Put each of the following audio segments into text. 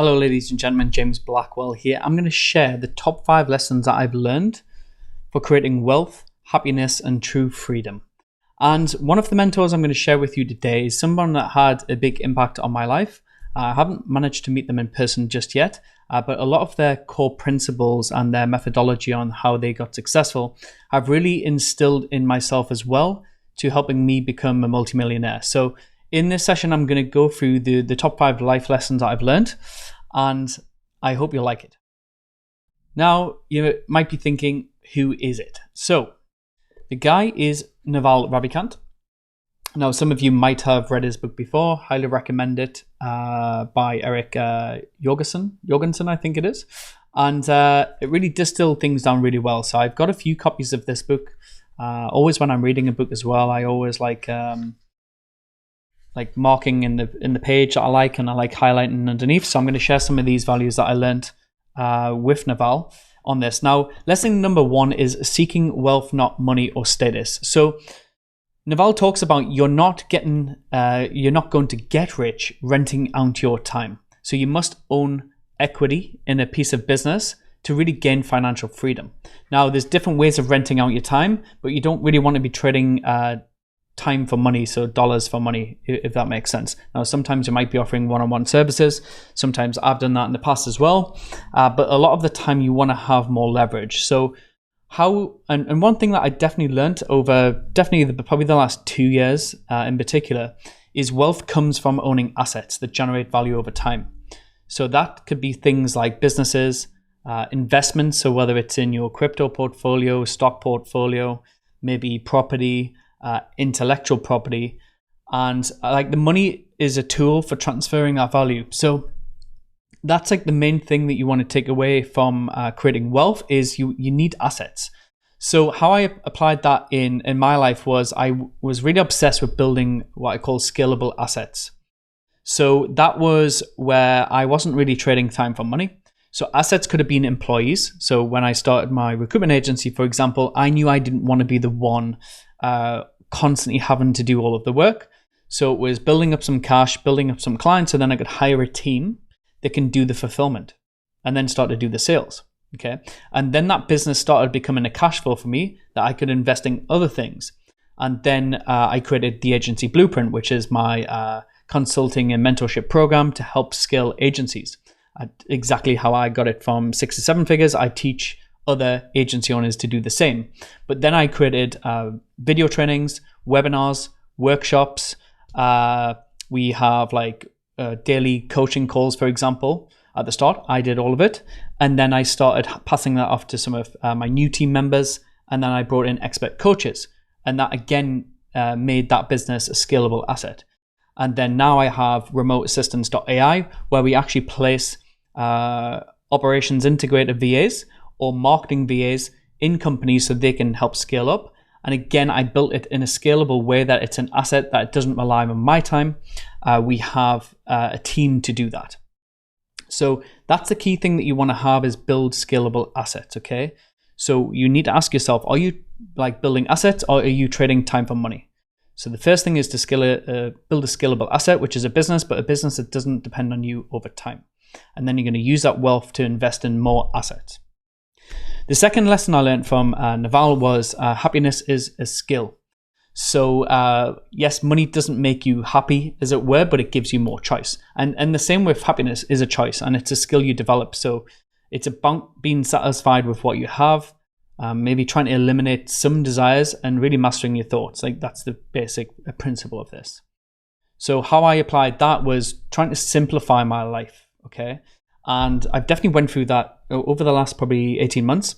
Hello, ladies and gentlemen, James Blackwell here. I'm going to share the top 5 lessons that I've learned for creating wealth, happiness, and true freedom. And one of the mentors I'm going to share with you today is someone that had a big impact on my life. I haven't managed to meet them in person just yet, but a lot of their core principles and their methodology on how they got successful have really instilled in myself as well to helping me become a multimillionaire. So in this session, I'm going to go through the top 5 life lessons that I've learned, and I hope you'll like it. Now, you might be thinking, who is it? So, the guy is Naval Ravikant. Now, some of you might have read his book before. Highly recommend it, by Eric Jorgensen, I think it is. And it really distilled things down really well. So I've got a few copies of this book. Always when I'm reading a book as well, I always like marking in the page that I like, and I like highlighting underneath. So I'm going to share some of these values that I learned with Naval on this. Now, lesson number 1 is seeking wealth, not money or status. So Naval talks about you're not going to get rich renting out your time. So you must own equity in a piece of business to really gain financial freedom. Now, there's different ways of renting out your time, but you don't really want to be trading time for money, so dollars for money, if that makes sense. Now, sometimes you might be offering one-on-one services. Sometimes I've done that in the past as well. But a lot of the time you want to have more leverage. So and one thing that I definitely learned over probably the last 2 years in particular is wealth comes from owning assets that generate value over time. So that could be things like businesses, investments. So whether it's in your crypto portfolio, stock portfolio, maybe property, intellectual property, and like the money is a tool for transferring that value. So that's like the main thing that you want to take away from creating wealth is you need assets. So how I applied that in my life was I was really obsessed with building what I call scalable assets. So that was where I wasn't really trading time for money. So assets could have been employees. So when I started my recruitment agency, for example, I knew I didn't want to be the one constantly having to do all of the work. So it was building up some cash, building up some clients, so then I could hire a team that can do the fulfillment and then start to do the sales. Okay. And then that business started becoming a cash flow for me that I could invest in other things. And then I created the Agency Blueprint, which is my consulting and mentorship program to help scale agencies. Exactly how I got it from 6 to 7 figures. I teach other agency owners to do the same. But then I created video trainings, webinars, workshops. We have daily coaching calls, for example. At the start, I did all of it. And then I started passing that off to some of my new team members. And then I brought in expert coaches. And that again made that business a scalable asset. And then now I have remoteassistance.ai, where we actually place operations integrator VAs or marketing VAs in companies so they can help scale up. And again, I built it in a scalable way that it's an asset that doesn't rely on my time. We have a team to do that. So that's the key thing that you want to have is build scalable assets, okay? So you need to ask yourself, are you building assets or are you trading time for money? So the first thing is to build a scalable asset, which is a business, but a business that doesn't depend on you over time. And then you're going to use that wealth to invest in more assets. The second lesson I learned from Naval was happiness is a skill. So yes, money doesn't make you happy, as it were, but it gives you more choice. And the same with happiness is a choice, and it's a skill you develop. So it's about being satisfied with what you have, maybe trying to eliminate some desires and really mastering your thoughts. That's the basic principle of this. So how I applied that was trying to simplify my life, okay? And I've definitely went through that over the last probably 18 months.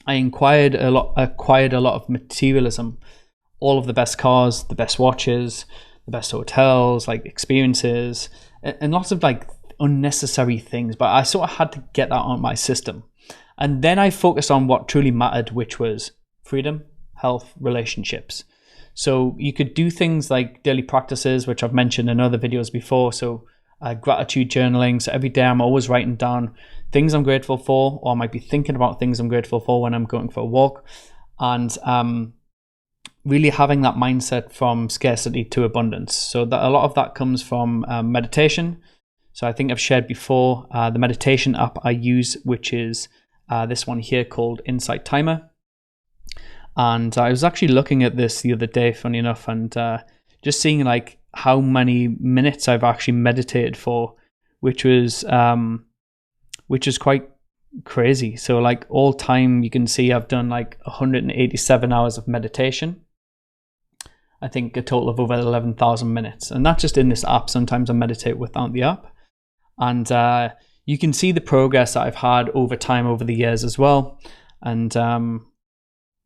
I acquired a lot of materialism, all of the best cars, the best watches, the best hotels, experiences, and lots of unnecessary things. But I sort of had to get that on my system. And then I focused on what truly mattered, which was freedom, health, relationships. So you could do things like daily practices, which I've mentioned in other videos before. So gratitude journaling. So every day I'm always writing down things I'm grateful for, or I might be thinking about things I'm grateful for when I'm going for a walk. And really having that mindset from scarcity to abundance. So that a lot of that comes from meditation. So I think I've shared before the meditation app I use, which is this one here called Insight Timer. And I was actually looking at this the other day, funny enough, and just seeing like how many minutes I've actually meditated for, which was quite crazy. So like all time, you can see I've done like 187 hours of meditation. I think a total of over 11,000 minutes, and that's just in this app. Sometimes I meditate without the app, and you can see the progress that I've had over time, over the years as well. And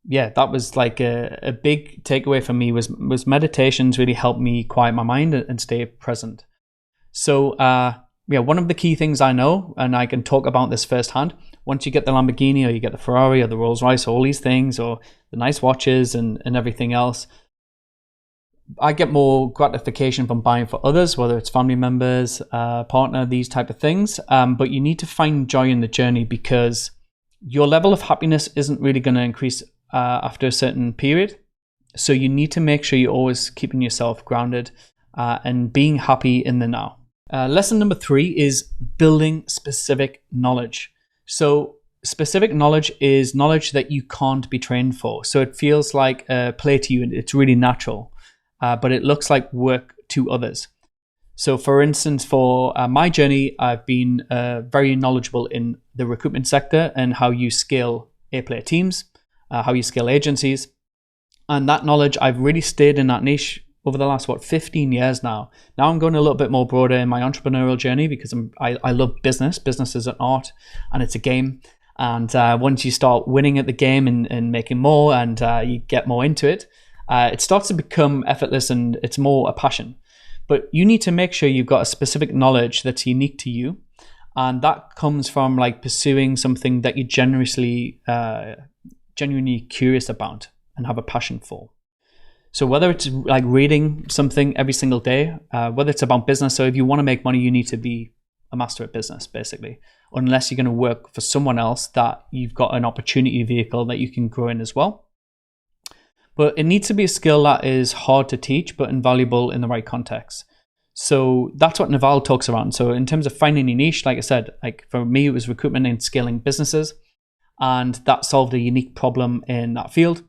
yeah, that was like a big takeaway for me was meditations really helped me quiet my mind and stay present. So yeah, one of the key things I know, and I can talk about this firsthand, once you get the Lamborghini or you get the Ferrari or the Rolls Royce, all these things, or the nice watches and everything else, I get more gratification from buying for others, whether it's family members, partner, these type of things. But you need to find joy in the journey, because your level of happiness isn't really going to increase after a certain period. So you need to make sure you're always keeping yourself grounded and being happy in the now. Lesson number 3 is building specific knowledge. So specific knowledge is knowledge that you can't be trained for. So it feels like play to you, and it's really natural, but it looks like work to others. So for instance, for my journey, I've been very knowledgeable in the recruitment sector and how you scale A-player teams, how you scale agencies. And that knowledge, I've really stayed in that niche over the last, 15 years now. Now I'm going a little bit more broader in my entrepreneurial journey, because I love business. Business is an art and it's a game. And once you start winning at the game and making more, and you get more into it, it starts to become effortless and it's more a passion. But you need to make sure you've got a specific knowledge that's unique to you. And that comes from like pursuing something that you're genuinely curious about and have a passion for. So whether it's like reading something every single day, whether it's about business, so if you want to make money, you need to be a master at business, basically. Unless you're going to work for someone else, that you've got an opportunity vehicle that you can grow in as well. But it needs to be a skill that is hard to teach, but invaluable in the right context. So that's what Naval talks around. So in terms of finding a niche, like I said, like for me, it was recruitment and scaling businesses, and that solved a unique problem in that field.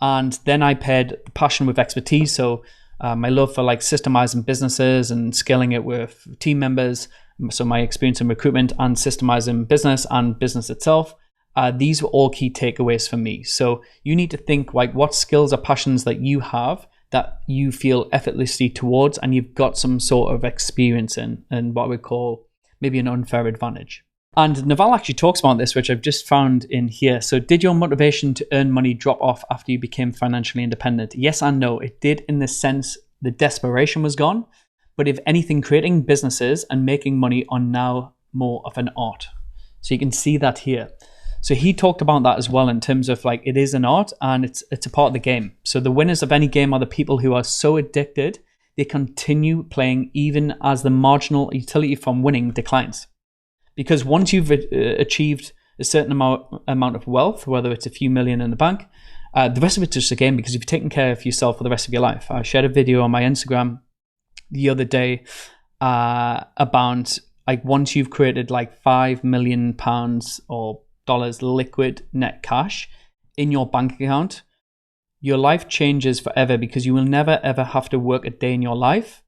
And then I paired passion with expertise. So my love for like systemizing businesses and scaling it with team members. So my experience in recruitment and systemizing business and business itself. These were all key takeaways for me. So you need to think like what skills or passions that you have that you feel effortlessly towards, and you've got some sort of experience in, and what we call maybe an unfair advantage. And Naval actually talks about this, which I've just found in here. So did your motivation to earn money drop off after you became financially independent? Yes and no. It did, in the sense the desperation was gone. But if anything, creating businesses and making money are now more of an art. So you can see that here. So he talked about that as well, in terms of like it is an art and it's a part of the game. So the winners of any game are the people who are so addicted they continue playing even as the marginal utility from winning declines. Because once you've achieved a certain amount of wealth, whether it's a few million in the bank, the rest of it's just a game, because you've taken care of yourself for the rest of your life. I shared a video on my Instagram the other day about like once you've created like £5 million or dollars liquid net cash in your bank account, your life changes forever, because you will never ever have to work a day in your life.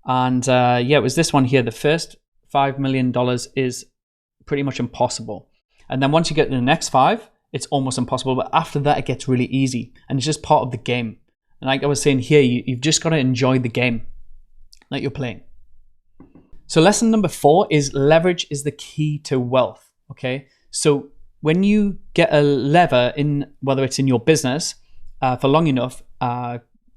And yeah, it was this one here. The first $5 million is pretty much impossible. And then once you get to the next 5, it's almost impossible. But after that, it gets really easy. And it's just part of the game. And like I was saying here, you've just got to enjoy the game that you're playing. So lesson number 4 is leverage is the key to wealth. Okay. So when you get a lever in, whether it's in your business for long enough,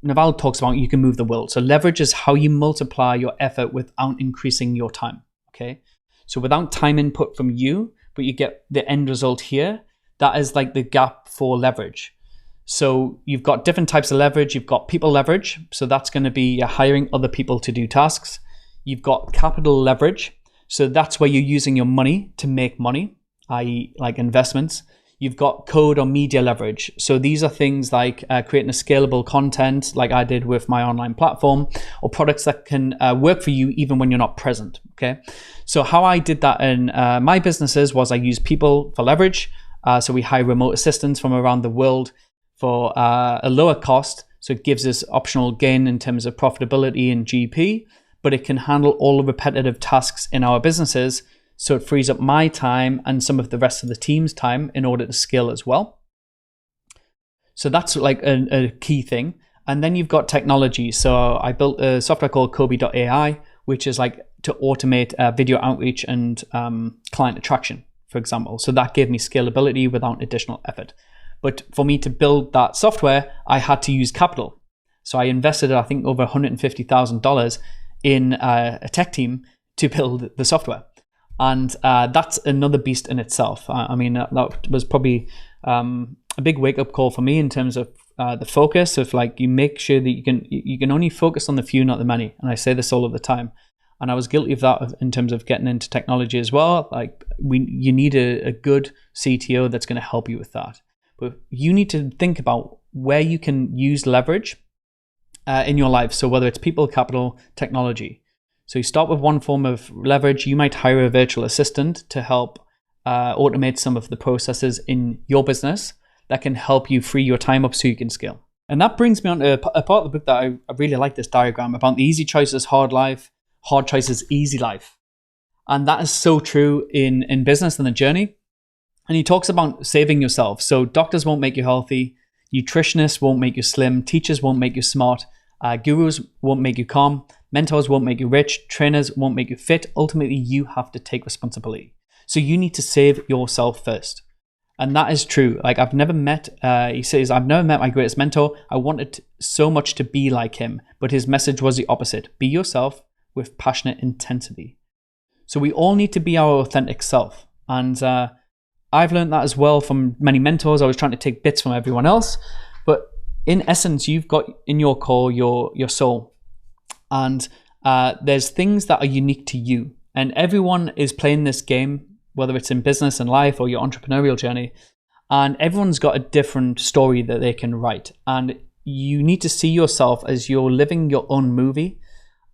Naval talks about you can move the world. So leverage is how you multiply your effort without increasing your time. Okay. So without time input from you, but you get the end result here, that is like the gap for leverage. So you've got different types of leverage. You've got people leverage. So that's going to be hiring other people to do tasks. You've got capital leverage. So that's where you're using your money to make money, i.e. like investments. You've got code or media leverage. So these are things like creating a scalable content like I did with my online platform, or products that can work for you even when you're not present, okay? So how I did that in my businesses was I used people for leverage. So we hire remote assistants from around the world for a lower cost. So it gives us optional gain in terms of profitability and GP, but it can handle all the repetitive tasks in our businesses. So it frees up my time and some of the rest of the team's time in order to scale as well. So that's like a key thing. And then you've got technology. So I built a software called Kobe.ai, which is like to automate video outreach and client attraction, for example. So that gave me scalability without additional effort. But for me to build that software, I had to use capital. So I invested, I think, over $150,000 in a tech team to build the software. And that's another beast in itself. I mean, that was probably a big wake-up call for me in terms of the focus of like, you make sure that you can only focus on the few, not the many. And I say this all of the time. And I was guilty of that in terms of getting into technology as well. Like you need a good CTO that's going to help you with that. But you need to think about where you can use leverage in your life. So whether it's people, capital, technology. So you start with one form of leverage. You might hire a virtual assistant to help automate some of the processes in your business that can help you free your time up so you can scale. And that brings me on to a part of the book that I really like, this diagram about the easy choices, hard life, hard choices, easy life. And that is so true in business and the journey. And he talks about saving yourself. So doctors won't make you healthy. Nutritionists won't make you slim. Teachers won't make you smart. Gurus won't make you calm. Mentors won't make you rich. Trainers won't make you fit. Ultimately, you have to take responsibility. So you need to save yourself first. And that is true. Like he says, I've never met my greatest mentor. I wanted so much to be like him, but his message was the opposite. Be yourself with passionate intensity. So we all need to be our authentic self. And I've learned that as well from many mentors. I was trying to take bits from everyone else, but in essence, you've got in your core, your soul. And there's things that are unique to you. And everyone is playing this game, whether it's in business and life or your entrepreneurial journey. And everyone's got a different story that they can write. And you need to see yourself as you're living your own movie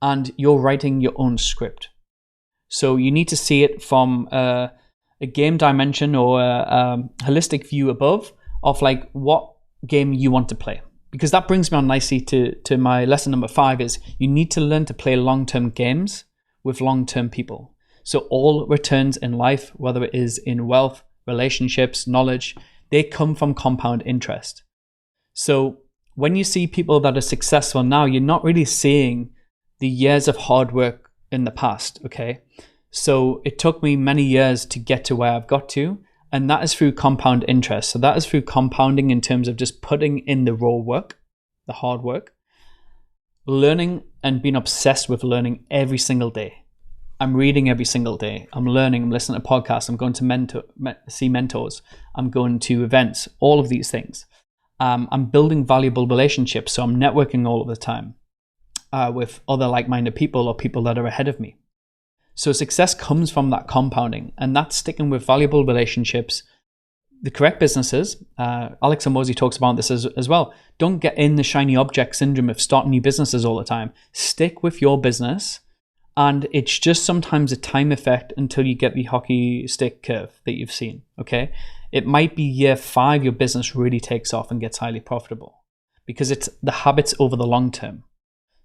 and you're writing your own script. So you need to see it from a game dimension or a holistic view above of like what game you want to play. Because that brings me on nicely to my lesson number 5 is you need to learn to play long-term games with long-term people. So all returns in life, whether it is in wealth, relationships, knowledge, they come from compound interest. So when you see people that are successful now, you're not really seeing the years of hard work in the past, okay? So it took me many years to get to where I've got to, and that is through compound interest. So that is through compounding in terms of just putting in the raw work, the hard work, learning and being obsessed with learning every single day. I'm reading every single day. I'm learning. I'm listening to podcasts. I'm going to see mentors. I'm going to events, all of these things. I'm building valuable relationships. So I'm networking all of the time with other like-minded people or people that are ahead of me. So success comes from that compounding, and that's sticking with valuable relationships, the correct businesses. Alex Hormozi talks about this as well. Don't get in the shiny object syndrome of starting new businesses all the time. Stick with your business. And it's just sometimes a time effect until you get the hockey stick curve that you've seen, okay? It might be year 5 your business really takes off and gets highly profitable because it's the habits over the long term.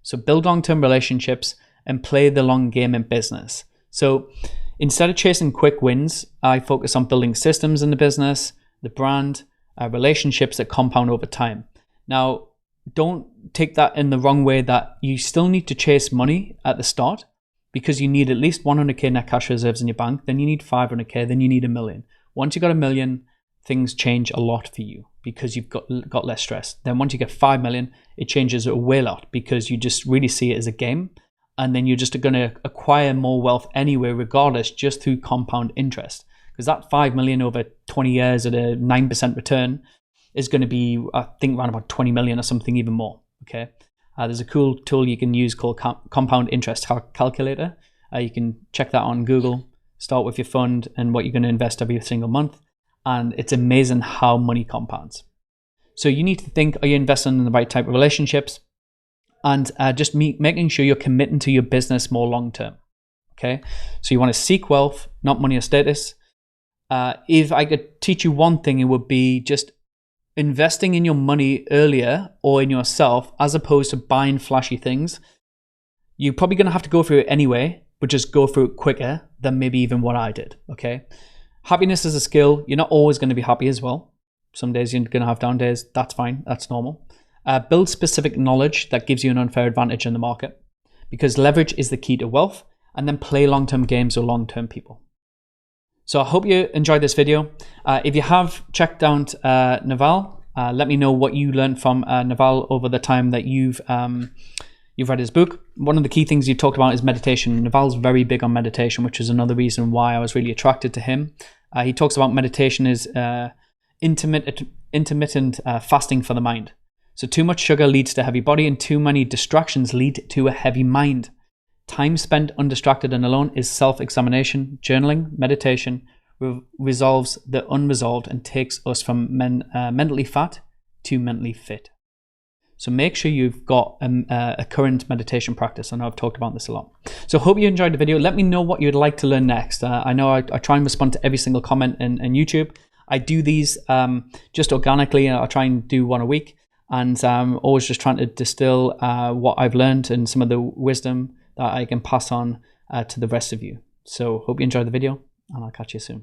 So build long-term relationships and play the long game in business. So instead of chasing quick wins, I focus on building systems in the business, the brand, relationships that compound over time. Now, don't take that in the wrong way that you still need to chase money at the start, because you need at least 100k net cash reserves in your bank, then you need 500k, then you need $1 million. Once you got $1 million, things change a lot for you because you've got less stress. Then once you get 5 million, it changes a way lot because you just really see it as a game, and then you're just going to acquire more wealth anyway, regardless, just through compound interest. Because that 5 million over 20 years at a 9% return is going to be, I think, around about 20 million or something even more. Okay. There's a cool tool you can use called Compound Interest Calculator. You can check that on Google. Start with your fund and what you're going to invest every single month. and it's amazing how money compounds. So you need to think, are you investing in the right type of relationships? And just making sure you're committing to your business more long-term, okay? So you want to seek wealth, not money or status. If I could teach you one thing, it would be just investing in your money earlier or in yourself, as opposed to buying flashy things. You're probably going to have to go through it anyway, but just go through it quicker than maybe even what I did, okay? Happiness is a skill. You're not always going to be happy as well. Some days you're going to have down days. That's fine. That's normal. Build specific knowledge that gives you an unfair advantage in the market, because leverage is the key to wealth. And then play long-term games with long-term people. So I hope you enjoyed this video. If you have checked out Naval, let me know what you learned from Naval over the time that you've read his book. One of the key things you talked about is meditation. Naval's very big on meditation, which is another reason why I was really attracted to him. He talks about meditation is intermittent fasting for the mind. So too much sugar leads to a heavy body, and too many distractions lead to a heavy mind. Time spent undistracted and alone is self-examination. Journaling, meditation resolves the unresolved and takes us from mentally fat to mentally fit. So make sure you've got a current meditation practice. I know I've talked about this a lot. So hope you enjoyed the video. Let me know what you'd like to learn next. I know I try and respond to every single comment in YouTube. I do these just organically. I try and do one a week. And I'm always just trying to distill what I've learned and some of the wisdom that I can pass on to the rest of you. So hope you enjoyed the video, and I'll catch you soon.